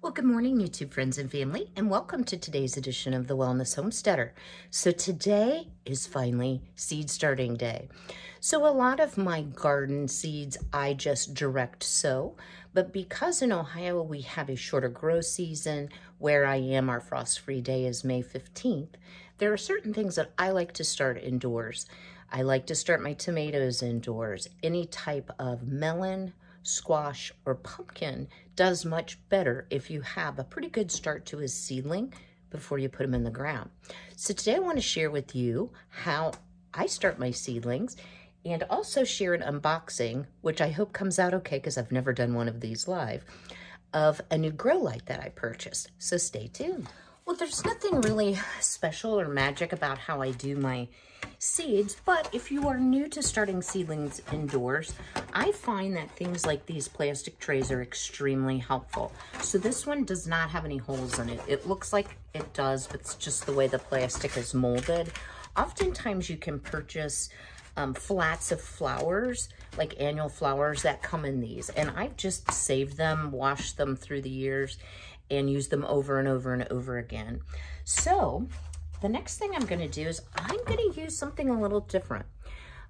Well, good morning, YouTube friends and family, and welcome to today's edition of the Wellness Homesteader. So today is finally seed starting day. So a lot of my garden seeds I just direct sow, but because in Ohio we have a shorter grow season, where I am, our frost-free day is May 15th, there are certain things that I like to start indoors. I like to start my tomatoes indoors. Any type of melon, squash, or pumpkin does much better if you have a pretty good start to a seedling before you put them in the ground. So today I want to share with you how I start my seedlings and also share an unboxing, which I hope comes out okay because I've never done one of these live, of a new grow light that I purchased. So stay tuned. Well, there's nothing really special or magic about how I do my seeds, but if you are new to starting seedlings indoors, I find that things like these plastic trays are extremely helpful. So this one does not have any holes in it. It looks like it does, but it's just the way the plastic is molded. Oftentimes you can purchase flats of flowers, like annual flowers that come in these, and I've just saved them, washed them through the years, and used them over and over and over again. So the next thing I'm gonna do is I'm gonna use something a little different.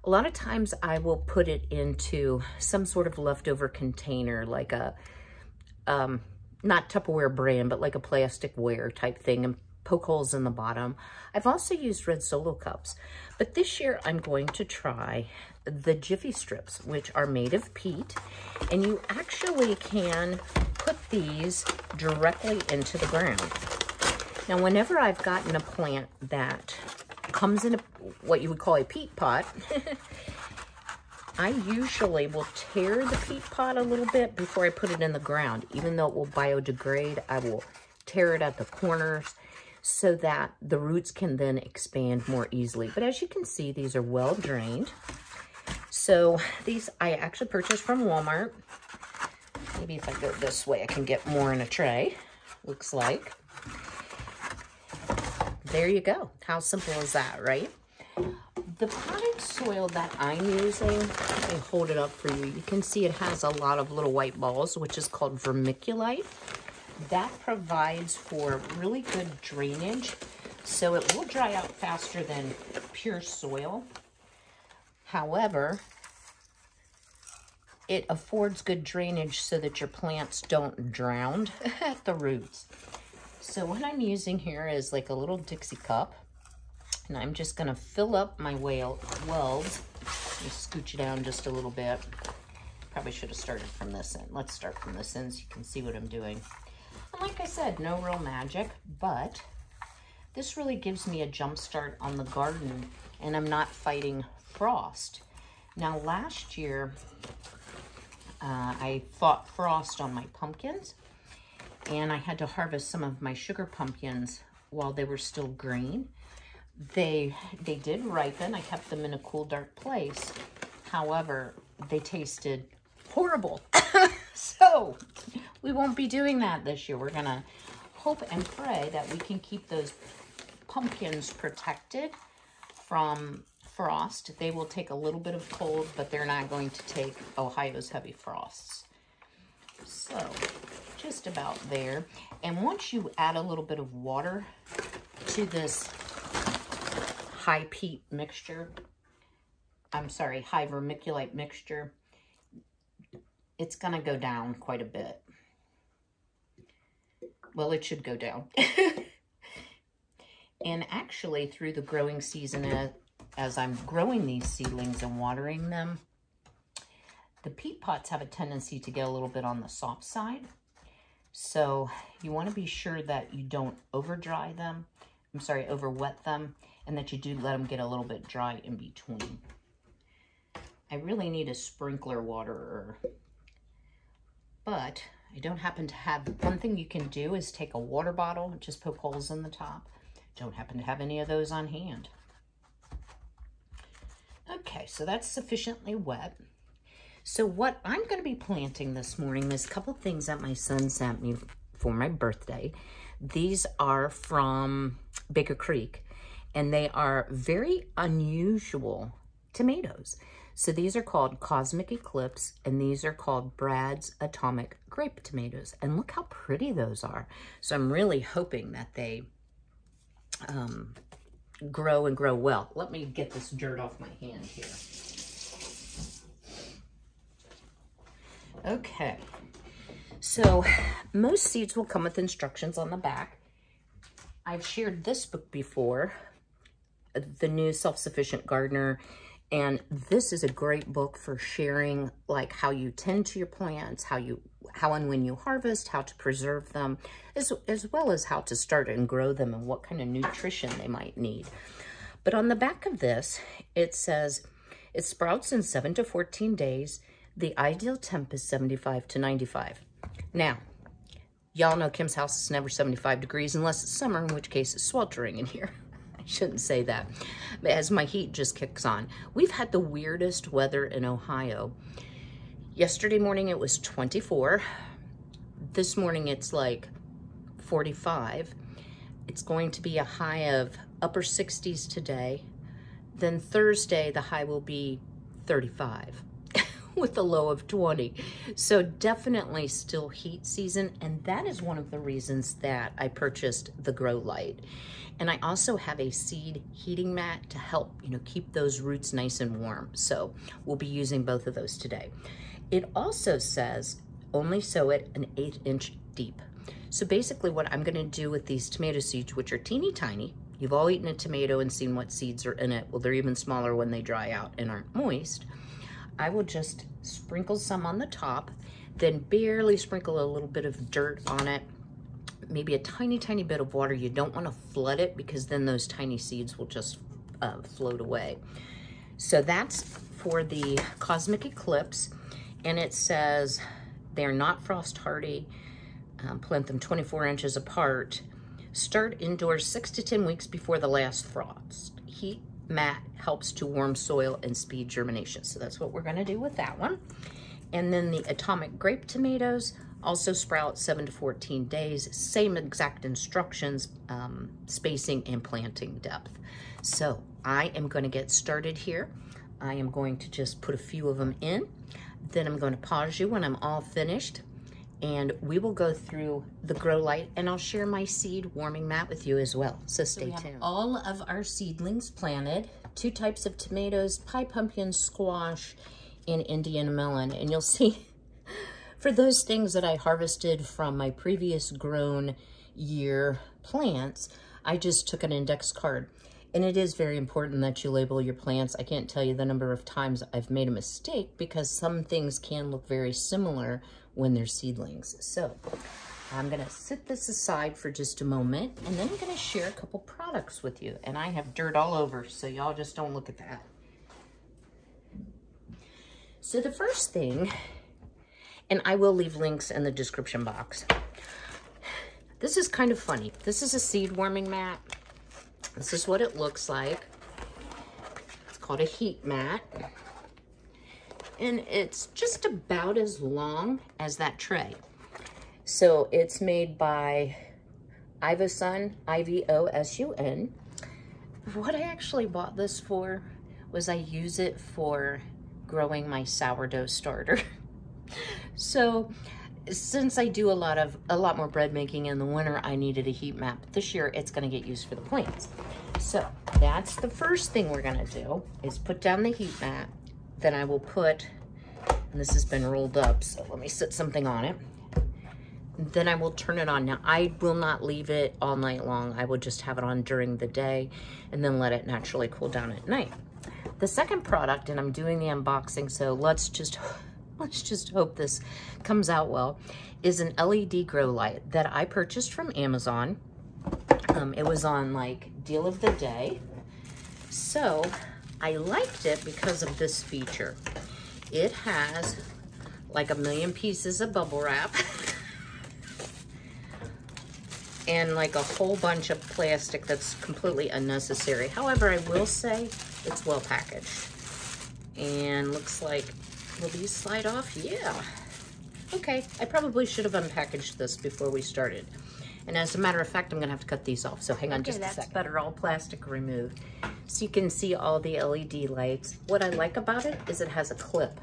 A lot of times I will put it into some sort of leftover container, like a, not Tupperware brand, but like a plasticware type thing, and poke holes in the bottom. I've also used red Solo cups, but this year I'm going to try the Jiffy Strips, which are made of peat, and you actually can put these directly into the ground. Now, whenever I've gotten a plant that comes in what you would call a peat pot, I usually will tear the peat pot a little bit before I put it in the ground. Even though it will biodegrade, I will tear it at the corners so that the roots can then expand more easily. But as you can see, these are well drained. So these I actually purchased from Walmart. Maybe if I go this way, I can get more in a tray, looks like. There you go. How simple is that, right? The potted soil that I'm using, let me hold it up for you. You can see it has a lot of little white balls, which is called vermiculite. That provides for really good drainage, so it will dry out faster than pure soil. However, it affords good drainage so that your plants don't drown at the roots. So what I'm using here is like a little Dixie cup, and I'm just gonna fill up my wells. Let me scooch it down just a little bit. Probably should have started from this end. Let's start from this end so you can see what I'm doing. And like I said, no real magic, but this really gives me a jump start on the garden, and I'm not fighting frost. Now last year, I fought frost on my pumpkins, and I had to harvest some of my sugar pumpkins while they were still green. They did ripen. I kept them in a cool, dark place. However, they tasted horrible. So we won't be doing that this year. We're gonna hope and pray that we can keep those pumpkins protected from frost. They will take a little bit of cold, but they're not going to take Ohio's heavy frosts. So just about there. And once you add a little bit of water to this high peat mixture, high vermiculite mixture, it's gonna go down quite a bit. Well, it should go down. And actually through the growing season, as I'm growing these seedlings and watering them, the peat pots have a tendency to get a little bit on the soft side. So you want to be sure that you don't overwet them, and that you do let them get a little bit dry in between. I really need a sprinkler waterer, but I don't happen to have. One thing you can do is take a water bottle and just poke holes in the top. Don't happen to have any of those on hand. Okay, so that's sufficiently wet. So what I'm going to be planting this morning, there's a couple things that my son sent me for my birthday. These are from Baker Creek, and they are very unusual tomatoes. So these are called Cosmic Eclipse, and these are called Brad's Atomic Grape Tomatoes. And look how pretty those are. So I'm really hoping that they grow and grow well. Let me get this dirt off my hand here. Okay, so most seeds will come with instructions on the back. I've shared this book before, The New Self-Sufficient Gardener, and this is a great book for sharing like how you tend to your plants, how and when you harvest, how to preserve them, as well as how to start and grow them and what kind of nutrition they might need. But on the back of this, it says, it sprouts in 7 to 14 days. The ideal temp is 75 to 95. Now, y'all know Kim's house is never 75 degrees unless it's summer, in which case it's sweltering in here. I shouldn't say that, but as my heat just kicks on. We've had the weirdest weather in Ohio. Yesterday morning it was 24. This morning it's like 45. It's going to be a high of upper 60s today. Then Thursday the high will be 35. With a low of 20. So definitely still heat season, and that is one of the reasons that I purchased the Grow Light. And I also have a seed heating mat to help, keep those roots nice and warm. So we'll be using both of those today. It also says only sow it an 1/8 inch deep. So basically what I'm gonna do with these tomato seeds, which are teeny tiny, you've all eaten a tomato and seen what seeds are in it. Well, they're even smaller when they dry out and aren't moist. I will just sprinkle some on the top, then barely sprinkle a little bit of dirt on it, maybe a tiny, tiny bit of water. You don't want to flood it because then those tiny seeds will just float away. So that's for the Cosmic Eclipse, and it says they're not frost hardy. Plant them 24 inches apart. Start indoors 6 to 10 weeks before the last frost. Heat mat helps to warm soil and speed germination. So that's what we're going to do with that one. And then the Atomic Grape Tomatoes also sprout 7 to 14 days. Same exact instructions, spacing and planting depth. So I am going to get started here. I am going to just put a few of them in. Then I'm going to pause you when I'm all finished. And we will go through the Grow Light, and I'll share my seed warming mat with you as well. So stay tuned. All of our seedlings planted, 2 types of tomatoes, pie pumpkin, squash, and Indian melon. And you'll see, for those things that I harvested from my previous grown year plants, I just took an index card. And it is very important that you label your plants. I can't tell you the number of times I've made a mistake because some things can look very similar when they're seedlings. So I'm gonna sit this aside for just a moment, and then I'm gonna share a couple products with you. And I have dirt all over, so y'all just don't look at that. So the first thing, and I will leave links in the description box. This is kind of funny. This is a seed warming mat. This is what it looks like. It's called a heat mat. And it's just about as long as that tray. So it's made by Ivosun, I-V-O-S-U-N. What I actually bought this for was I use it for growing my sourdough starter. So since I do a lot more bread making in the winter, I needed a heat mat. But this year it's gonna get used for the plants. So that's the first thing we're gonna do, is put down the heat mat. Then I will put, and this has been rolled up, so let me set something on it. Then I will turn it on. Now I will not leave it all night long. I will just have it on during the day and then let it naturally cool down at night. The second product, and I'm doing the unboxing, so let's just hope this comes out well, is an LED grow light that I purchased from Amazon. It was on like deal of the day. So I liked it because of this feature. It has like 1,000,000 pieces of bubble wrap and like a whole bunch of plastic that's completely unnecessary. However, I will say it's well packaged. And looks like, will these slide off? Yeah. Okay, I probably should have unpackaged this before we started. And as a matter of fact, I'm gonna have to cut these off. So hang on just a second. That's better, all plastic removed. So you can see all the LED lights. What I like about it is it has a clip.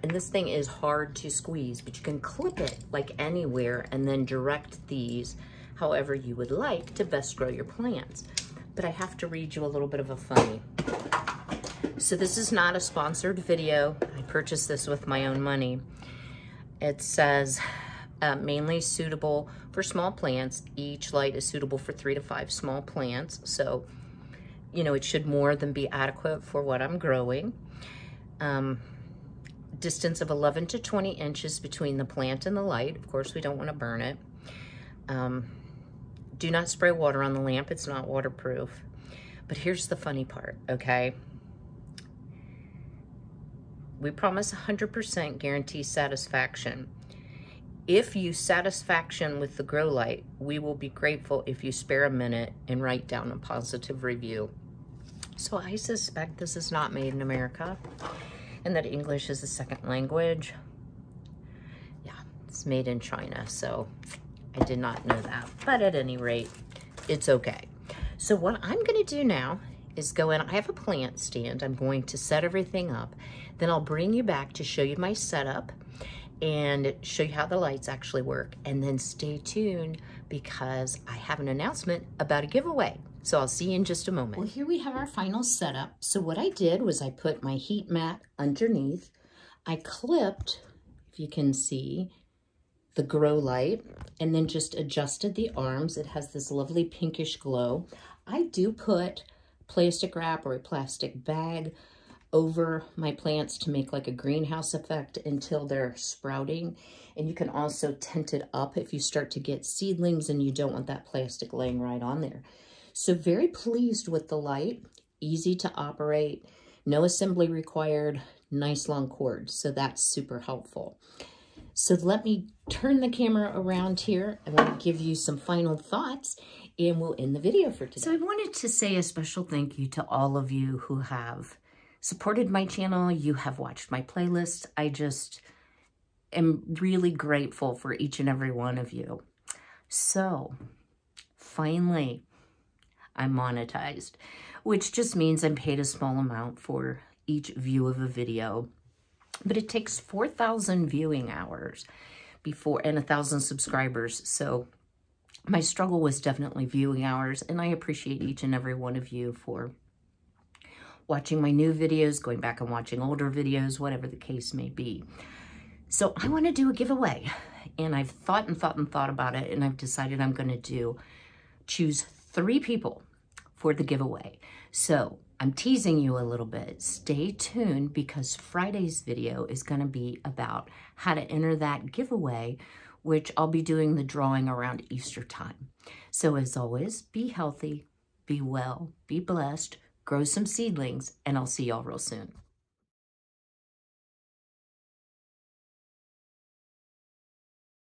And this thing is hard to squeeze, but you can clip it like anywhere and then direct these however you would like to best grow your plants. But I have to read you a little bit of a funny. So this is not a sponsored video. I purchased this with my own money. It says, mainly suitable for small plants. Each light is suitable for 3 to 5 small plants. So, you know, it should more than be adequate for what I'm growing. Distance of 11 to 20 inches between the plant and the light. Of course, we don't want to burn it. Do not spray water on the lamp. It's not waterproof. But here's the funny part, okay? We promise 100% guarantee satisfaction. If you satisfaction with the grow light, we will be grateful if you spare a minute and write down a positive review. So I suspect this is not made in America and that English is a second language. Yeah, it's made in China, so I did not know that. But at any rate, it's okay. So what I'm gonna do now is go in. I have a plant stand. I'm going to set everything up. Then I'll bring you back to show you my setup and show you how the lights actually work. And then stay tuned because I have an announcement about a giveaway. So I'll see you in just a moment. Well, here we have our final setup. So what I did was I put my heat mat underneath. I clipped, if you can see, the grow light and then just adjusted the arms. It has this lovely pinkish glow. I do put plastic wrap or a plastic bag over my plants to make like a greenhouse effect until they're sprouting. And you can also tent it up if you start to get seedlings and you don't want that plastic laying right on there. So very pleased with the light, easy to operate, no assembly required, nice long cord. So that's super helpful. So let me turn the camera around here. I want to give you some final thoughts and we'll end the video for today. So I wanted to say a special thank you to all of you who have supported my channel. You have watched my playlists. I just am really grateful for each and every one of you. So finally, I'm monetized, which just means I'm paid a small amount for each view of a video. But it takes 4,000 viewing hours before and 1,000 subscribers. So my struggle was definitely viewing hours, and I appreciate each and every one of you for watching my new videos, going back and watching older videos, whatever the case may be. So I want to do a giveaway, and I've thought and thought and thought about it, and I've decided I'm going to choose 3 people for the giveaway. So I'm teasing you a little bit. Stay tuned because Friday's video is going to be about how to enter that giveaway, which I'll be doing the drawing around Easter time. So as always, be healthy, be well, be blessed, grow some seedlings, and I'll see y'all real soon.